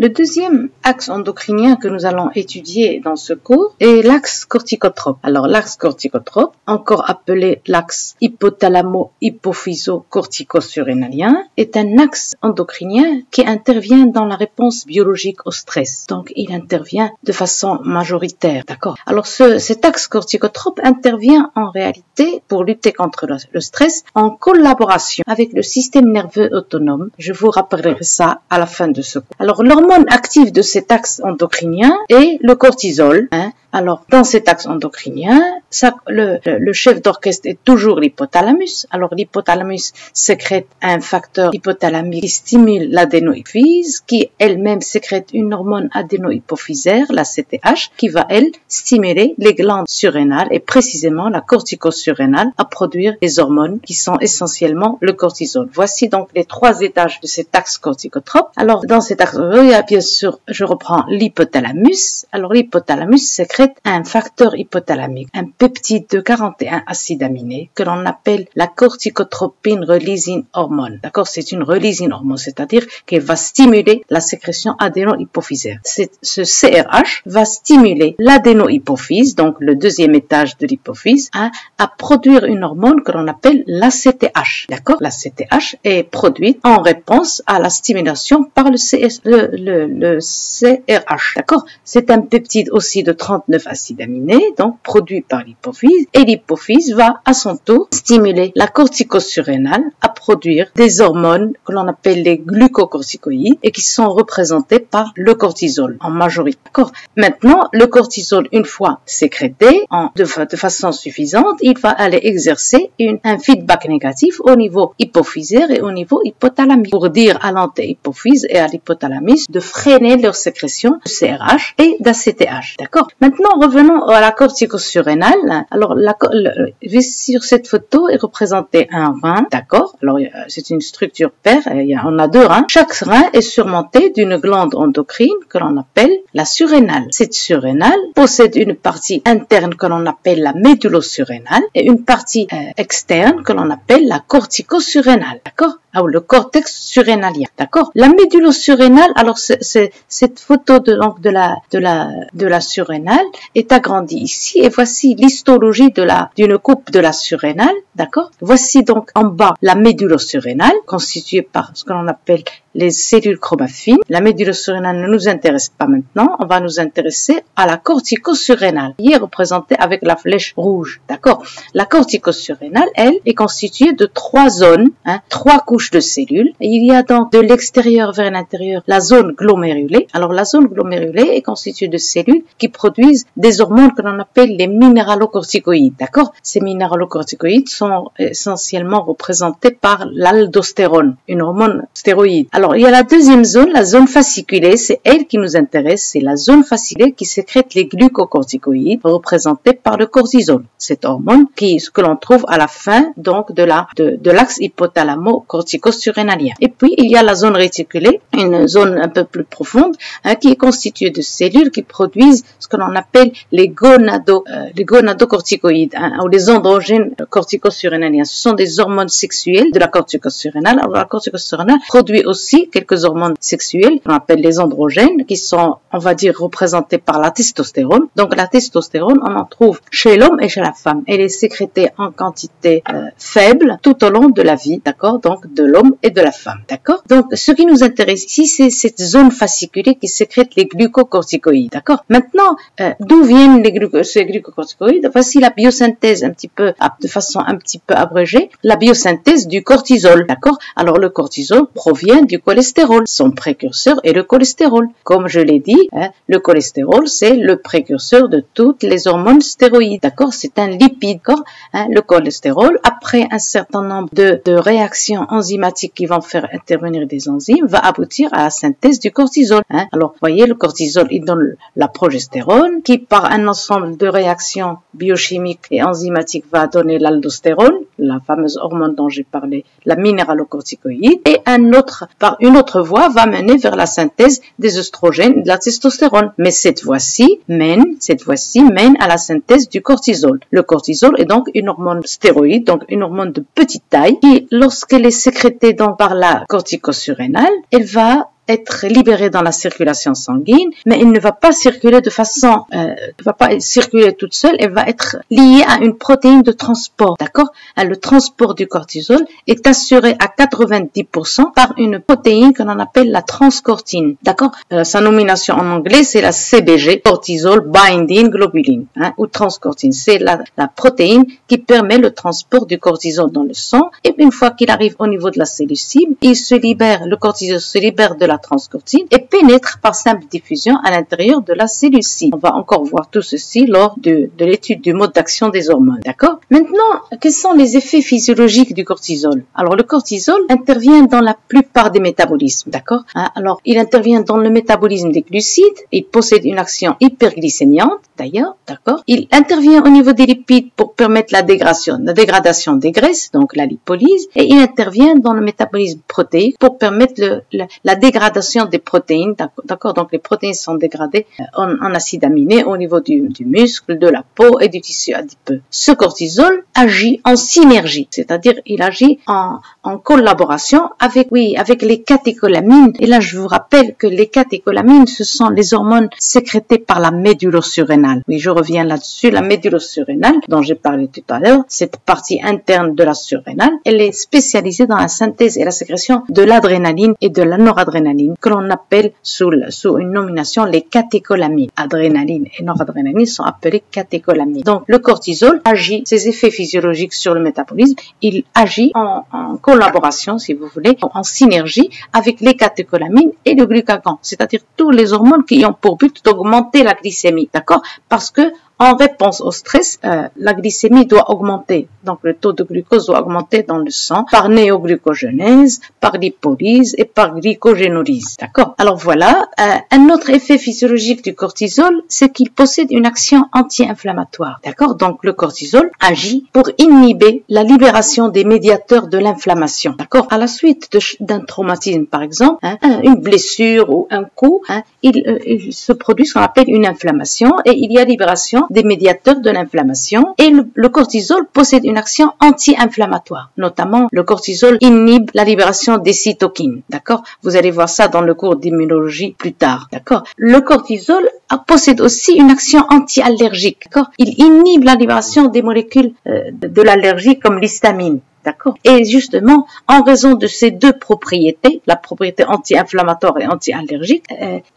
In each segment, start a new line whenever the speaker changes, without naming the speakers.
Le deuxième axe endocrinien que nous allons étudier dans ce cours est l'axe corticotrope. Alors l'axe corticotrope, encore appelé l'axe hypothalamo-hypophyso-cortico-surrénalien, est un axe endocrinien qui intervient dans la réponse biologique au stress. Donc il intervient de façon majoritaire, d'accord? Alors cet axe corticotrope intervient en réalité pour lutter contre le stress en collaboration avec le système nerveux autonome. Je vous rappellerai ça à la fin de ce cours. Alors l'hormone active de cet axe endocrinien est le cortisol. Alors, dans cet axe endocrinien, le chef d'orchestre est toujours l'hypothalamus. Alors, l'hypothalamus sécrète un facteur hypothalamique qui stimule l'adénohyphyse, qui elle-même sécrète une hormone adénohypophysaire, la CTH, qui va, elle, stimuler les glandes surrénales et précisément la corticosurrénale à produire des hormones qui sont essentiellement le cortisol. Voici donc les trois étages de cet axe corticotrope. Alors, dans cet axe, il y a bien sûr, je reprends l'hypothalamus. Alors, l'hypothalamus sécrète un facteur hypothalamique, un peptide de 41 acides aminés que l'on appelle la corticotropine releasing hormone. D'accord, c'est une releasing hormone, c'est-à-dire qu'elle va stimuler la sécrétion adénohypophysaire. Ce CRH va stimuler l'adénohypophyse, donc le deuxième étage de l'hypophyse, à produire une hormone que l'on appelle l'ACTH. D'accord, l'ACTH est produite en réponse à la stimulation par le CRH. D'accord, c'est un peptide aussi de 39 acides aminés, donc produit par l'hypophyse, et l'hypophyse va à son tour stimuler la corticosurrénale à produire des hormones que l'on appelle les glucocorticoïdes et qui sont représentées par le cortisol en majorité. D'accord. Maintenant, le cortisol, une fois sécrété de façon suffisante, il va aller exercer un feedback négatif au niveau hypophysaire et au niveau hypothalamique pour dire à l'antéhypophyse et à l'hypothalamus de freiner leur sécrétion de CRH et d'ACTH. D'accord. Maintenant, revenons à la corticosurrénale. Alors, sur cette photo est représenté un rein, d'accord? Alors, c'est une structure paire, on a deux reins. Chaque rein est surmonté d'une glande endocrine que l'on appelle la surrénale. Cette surrénale possède une partie interne que l'on appelle la médullosurrénale et une partie externe que l'on appelle la corticosurrénale, d'accord? Ou le cortex surrénalien, d'accord? La médullosurrénale, alors cette photo de la surrénale est agrandie ici et voici l'histologie d'une coupe de la surrénale, d'accord? Voici donc en bas la médullosurrénale constituée par ce que l'on appelle les cellules chromaffines. La médullosurrénale ne nous intéresse pas maintenant, on va nous intéresser à la corticosurrénale qui est représentée avec la flèche rouge, d'accord? La corticosurrénale, elle, est constituée de trois zones, trois couches de cellules. Et il y a donc de l'extérieur vers l'intérieur la zone glomérulée. Alors la zone glomérulée est constituée de cellules qui produisent des hormones que l'on appelle les minéralocorticoïdes, d'accord? Ces minéralocorticoïdes sont essentiellement représentés par l'aldostérone, une hormone stéroïde. Alors, il y a la deuxième zone, la zone fasciculée, c'est elle qui nous intéresse, c'est la zone fasciculée qui sécrète les glucocorticoïdes représentée par le cortisol, cette hormone que l'on trouve à la fin donc de l'axe hypothalamo-cortico-surrénalien. Et puis, il y a la zone réticulée, une zone un peu plus profonde, qui est constituée de cellules qui produisent ce que l'on appelle les gonadocorticoïdes, ou les androgènes cortico-surrénaliens. Ce sont des hormones sexuelles de la corticosurrénale. Alors, la corticosurrénale produit aussi quelques hormones sexuelles qu'on appelle les androgènes qui sont, on va dire, représentés par la testostérone. Donc la testostérone, on en trouve chez l'homme et chez la femme. Elle est sécrétée en quantité faible tout au long de la vie, d'accord? Donc de l'homme et de la femme, d'accord? Donc ce qui nous intéresse ici, c'est cette zone fasciculée qui sécrète les glucocorticoïdes, d'accord? Maintenant, d'où viennent ces glucocorticoïdes? Voici la biosynthèse de façon un petit peu abrégée, la biosynthèse du cortisol, d'accord? Alors le cortisol provient du cholestérol. Son précurseur est le cholestérol. Comme je l'ai dit, le cholestérol, c'est le précurseur de toutes les hormones stéroïdes. D'accord? C'est un lipide. D'accord? Le cholestérol, après un certain nombre de réactions enzymatiques qui vont faire intervenir des enzymes, va aboutir à la synthèse du cortisol. Alors, voyez, le cortisol, il donne la progestérone, qui par un ensemble de réactions biochimiques et enzymatiques va donner l'aldostérone, la fameuse hormone dont j'ai parlé, la minéralocorticoïde, et par une autre voie va mener vers la synthèse des œstrogènes et de la testostérone. Mais cette fois-ci mène à la synthèse du cortisol. Le cortisol est donc une hormone stéroïde, donc une hormone de petite taille, qui, lorsqu'elle est sécrétée donc par la corticosurrénale, elle va être libéré dans la circulation sanguine, mais il ne va pas circuler de façon, va pas circuler toute seule, elle va être liée à une protéine de transport, d'accord? Le transport du cortisol est assuré à 90% par une protéine que l'on appelle la transcortine, d'accord? Sa nomination en anglais, c'est la CBG, Cortisol Binding Globulin, ou transcortine. C'est la protéine qui permet le transport du cortisol dans le sang, et une fois qu'il arrive au niveau de la cellule cible, le cortisol se libère de la transcortine et pénètre par simple diffusion à l'intérieur de la cellule cible. On va encore voir tout ceci lors de l'étude du mode d'action des hormones, d'accord? Maintenant, quels sont les effets physiologiques du cortisol? Alors, le cortisol intervient dans la plupart des métabolismes, d'accord? Alors, il intervient dans le métabolisme des glucides, il possède une action hyperglycémiante, d'ailleurs, d'accord? Il intervient au niveau des lipides pour permettre la dégradation des graisses, donc la lipolyse, et il intervient dans le métabolisme protéique pour permettre la dégradation des protéines, d'accord? Donc, les protéines sont dégradées en acides aminés au niveau du muscle, de la peau et du tissu adipeux. Ce cortisol agit en synergie, c'est-à-dire il agit en collaboration avec les catécholamines. Et là, je vous rappelle que les catécholamines, ce sont les hormones sécrétées par la médullosurrénale. Oui, je reviens là-dessus. La médullosurrénale, dont j'ai parlé tout à l'heure, cette partie interne de la surrénale, elle est spécialisée dans la synthèse et la sécrétion de l'adrénaline et de la noradrénaline, que l'on appelle sous une nomination les catécholamines. Adrénaline et noradrénaline sont appelées catécholamines. Donc, le cortisol agit, ses effets physiologiques sur le métabolisme, il agit en collaboration, si vous voulez, en synergie avec les catécholamines et le glucagon, c'est-à-dire tous les hormones qui ont pour but d'augmenter la glycémie, d'accord? Parce que en réponse au stress, la glycémie doit augmenter. Donc, le taux de glucose doit augmenter dans le sang par néoglucogénèse, par lipolyse et par glycogénolyse. D'accord? Alors voilà, un autre effet physiologique du cortisol, c'est qu'il possède une action anti-inflammatoire. D'accord? Donc, le cortisol agit pour inhiber la libération des médiateurs de l'inflammation. D'accord? À la suite d'un traumatisme, par exemple, une blessure ou un coup, il se produit ce qu'on appelle une inflammation et il y a libération des médiateurs de l'inflammation et le cortisol possède une action anti-inflammatoire. Notamment, le cortisol inhibe la libération des cytokines. D'accord? Vous allez voir ça dans le cours d'immunologie plus tard. D'accord? Le cortisol possède aussi une action anti-allergique. D'accord? Il inhibe la libération des molécules de l'allergie comme l'histamine. D'accord? Et justement, en raison de ces deux propriétés, la propriété anti-inflammatoire et anti-allergique,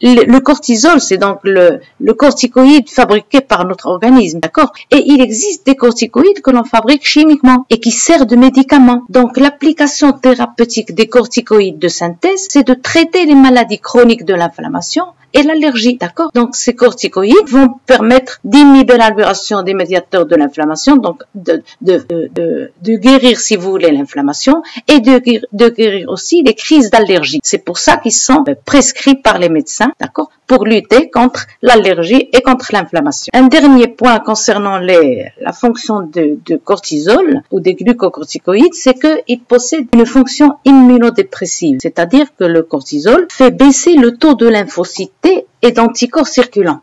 le cortisol, c'est donc le corticoïde fabriqué par notre organisme, d'accord? Et il existe des corticoïdes que l'on fabrique chimiquement et qui servent de médicaments. Donc, l'application thérapeutique des corticoïdes de synthèse, c'est de traiter les maladies chroniques de l'inflammation et l'allergie, d'accord? Donc, ces corticoïdes vont permettre d'inhiber la libération des médiateurs de l'inflammation, donc de guérir, si vous voulez, l'inflammation et de guérir aussi les crises d'allergie. C'est pour ça qu'ils sont prescrits par les médecins, d'accord? Pour lutter contre l'allergie et contre l'inflammation. Un dernier point concernant la fonction de cortisol ou des glucocorticoïdes, c'est qu'il possède une fonction immunodépressive, c'est-à-dire que le cortisol fait baisser le taux de lymphocytes et d'anticorps circulants.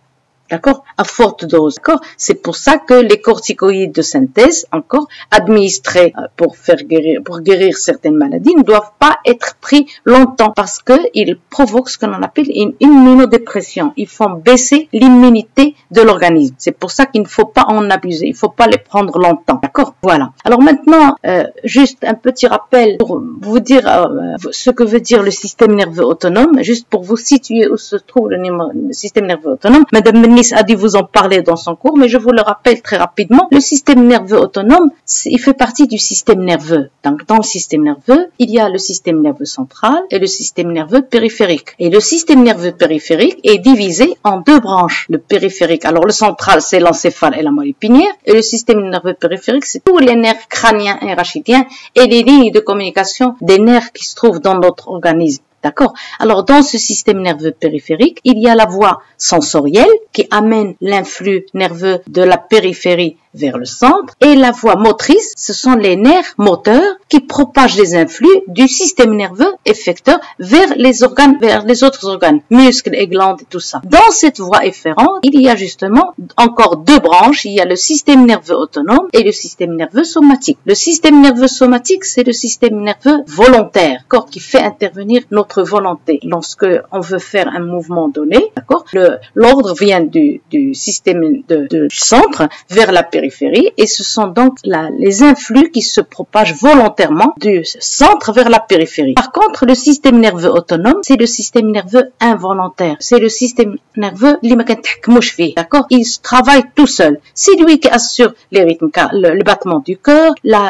D'accord? À forte dose. D'accord? C'est pour ça que les corticoïdes de synthèse, encore, administrés pour guérir certaines maladies, ne doivent pas être pris longtemps parce qu'ils provoquent ce que l'on appelle une immunodépression. Ils font baisser l'immunité de l'organisme. C'est pour ça qu'il ne faut pas en abuser. Il ne faut pas les prendre longtemps. D'accord? Voilà. Alors maintenant, juste un petit rappel pour vous dire ce que veut dire le système nerveux autonome, juste pour vous situer où se trouve le système nerveux autonome. Madame Menis a dû vous en parler dans son cours, mais je vous le rappelle très rapidement. Le système nerveux autonome, il fait partie du système nerveux. Donc, dans le système nerveux, il y a le système nerveux central et le système nerveux périphérique. Et le système nerveux périphérique est divisé en deux branches. Le périphérique, alors le central, c'est l'encéphale et la moelle épinière, et le système nerveux périphérique, c'est tous les nerfs crâniens et rachidiens et les lignes de communication des nerfs qui se trouvent dans notre organisme. D'accord? Alors, dans ce système nerveux périphérique, il y a la voie sensorielle qui amène l'influx nerveux de la périphérie vers le centre. Et la voie motrice, ce sont les nerfs moteurs qui propagent les influx du système nerveux effecteur vers les organes, vers les autres organes, muscles et glandes et tout ça. Dans cette voie efférente, il y a justement encore deux branches. Il y a le système nerveux autonome et le système nerveux somatique. Le système nerveux somatique, c'est le système nerveux volontaire, d'accord, qui fait intervenir notre volonté. Lorsque on veut faire un mouvement donné, d'accord, l'ordre vient du système du centre vers la périphérie, et ce sont donc les influx qui se propagent volontairement du centre vers la périphérie. Par contre, le système nerveux autonome, c'est le système nerveux involontaire. C'est le système nerveux d'accord, il travaille tout seul. C'est lui qui assure les rythmes, le battement du cœur, les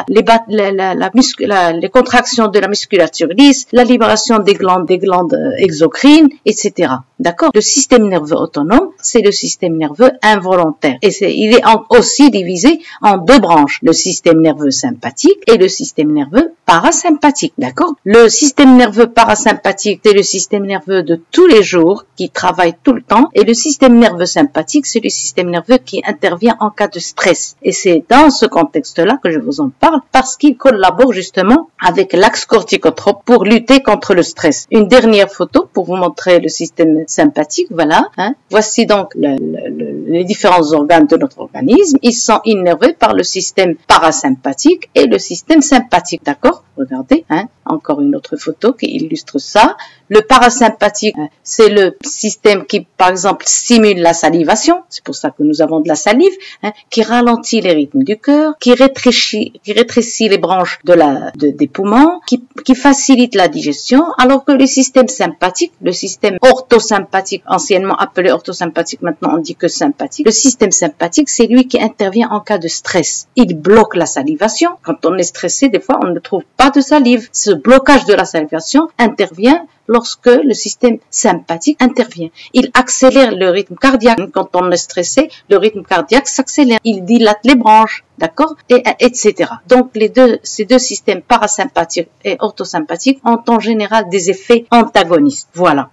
contractions de la musculature lisse, la libération des glandes exocrines, etc. D'accord? Le système nerveux autonome, c'est le système nerveux involontaire. Et il est aussi divisé en deux branches, le système nerveux sympathique et le système nerveux parasympathique. D'accord? Le système nerveux parasympathique, c'est le système nerveux de tous les jours qui travaille tout le temps, et le système nerveux sympathique, c'est le système nerveux qui intervient en cas de stress. Et c'est dans ce contexte-là que je vous en parle, parce qu'il collabore justement avec l'axe corticotrope pour lutter contre le stress. Une dernière photo pour vous montrer le système sympathique, voilà. Voici donc les différents organes de notre organisme. Ils sont innervés par le système parasympathique et le système sympathique, d'accord? Regardez, encore une autre photo qui illustre ça. Le parasympathique, c'est le système qui, par exemple, stimule la salivation. C'est pour ça que nous avons de la salive, qui ralentit les rythmes du cœur, qui rétrécit les branches des poumons, qui facilite la digestion, alors que le système sympathique, le système orthosympathique, anciennement appelé orthosympathique, maintenant on dit que sympathique. Le système sympathique, c'est lui qui intervient en cas de stress. Il bloque la salivation. Quand on est stressé, des fois, on ne trouve pas de salive. Ce blocage de la salivation intervient lorsque le système sympathique intervient. Il accélère le rythme cardiaque. Quand on est stressé, le rythme cardiaque s'accélère. Il dilate les branches, d'accord, etc. Donc ces deux systèmes parasympathiques et orthosympathiques ont en général des effets antagonistes. Voilà.